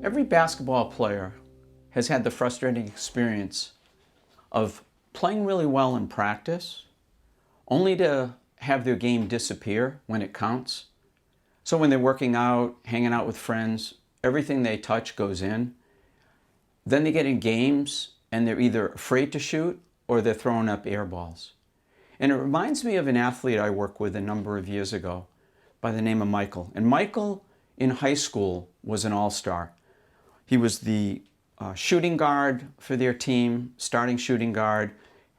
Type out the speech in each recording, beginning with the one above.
Every basketball player has had the frustrating experience of playing really well in practice, only to have their game disappear when it counts. So when they're working out, hanging out with friends, everything they touch goes in. Then they get in games and they're either afraid to shoot or they're throwing up air balls. And it reminds me of an athlete I worked with a number of years ago by the name of Michael. And Michael in high school was an all-star. He was the shooting guard for their team, starting shooting guard,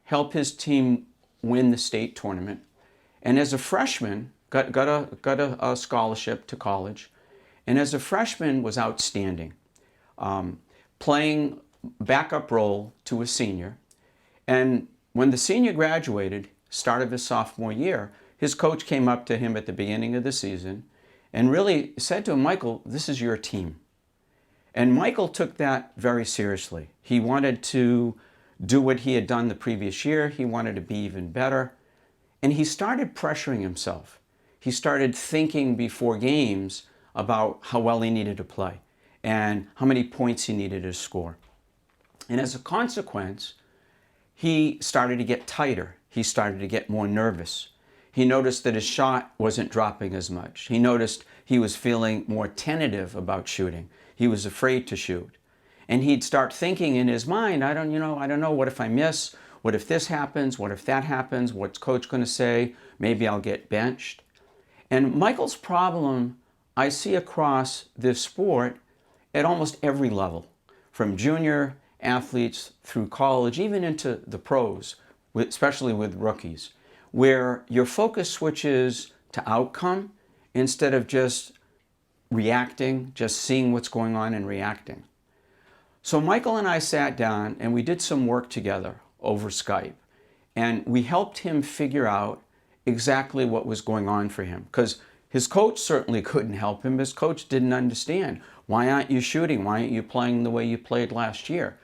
helped his team win the state tournament. And as a freshman, got a scholarship to college. And as a freshman was outstanding, playing backup role to a senior. And when the senior graduated, start of his sophomore year, his coach came up to him at the beginning of the season and really said to him, "Michael, this is your team." And Michael took that very seriously. He wanted to do what he had done the previous year. He wanted to be even better. And he started pressuring himself. He started thinking before games about how well he needed to play and how many points he needed to score. And as a consequence, he started to get tighter. He started to get more nervous. He noticed that his shot wasn't dropping as much. He noticed he was feeling more tentative about shooting. He was afraid to shoot. And he'd start thinking in his mind, I don't know, what if I miss? What if this happens? What if that happens? What's coach going to say? Maybe I'll get benched. And Michael's problem I see across this sport at almost every level, from junior athletes through college, even into the pros, especially with rookies, where your focus switches to outcome instead of just reacting, just seeing what's going on and reacting. So Michael and I sat down and we did some work together over Skype, and we helped him figure out exactly what was going on for him, because his coach certainly couldn't help him. His coach didn't understand. Why aren't you shooting? Why aren't you playing the way you played last year?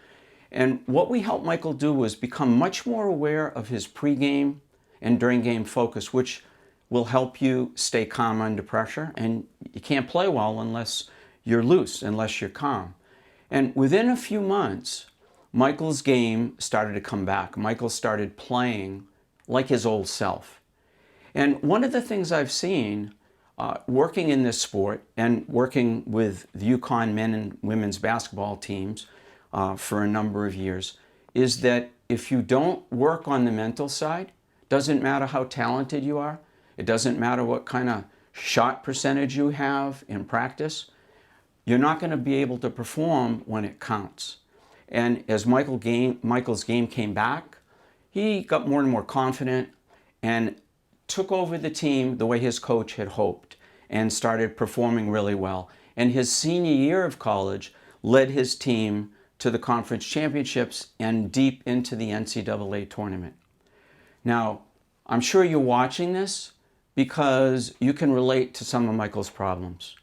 And what we helped Michael do was become much more aware of his pregame and during game focus, which will help you stay calm under pressure. And you can't play well unless you're loose, unless you're calm. And within a few months, Michael's game started to come back. Michael started playing like his old self. And one of the things I've seen working in this sport and working with the UConn men and women's basketball teams for a number of years is that if you don't work on the mental side, doesn't matter how talented you are, it doesn't matter what kind of shot percentage you have in practice, you're not going to be able to perform when it counts. And as Michael's game came back, he got more and more confident and took over the team the way his coach had hoped and started performing really well. And his senior year of college led his team to the conference championships and deep into the NCAA tournament. Now, I'm sure you're watching this because you can relate to some of Michael's problems.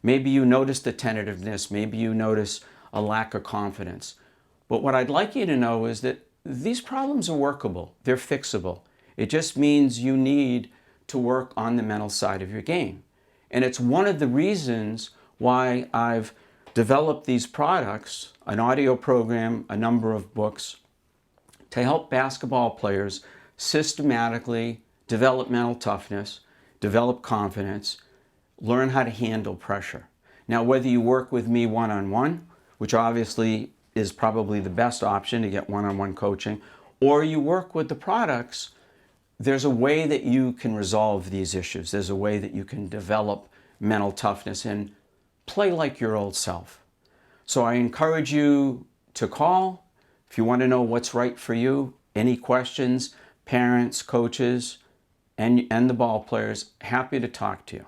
Maybe you notice the tentativeness, maybe you notice a lack of confidence. But what I'd like you to know is that these problems are workable, they're fixable. It just means you need to work on the mental side of your game. And it's one of the reasons why I've developed these products, an audio program, a number of books, to help basketball players systematically develop mental toughness, develop confidence, learn how to handle pressure. Now, whether you work with me one-on-one, which obviously is probably the best option to get one-on-one coaching, or you work with the products, there's a way that you can resolve these issues. There's a way that you can develop mental toughness and play like your old self. So I encourage you to call if you want to know what's right for you. Any questions, parents, coaches, and the ball players, happy to talk to you.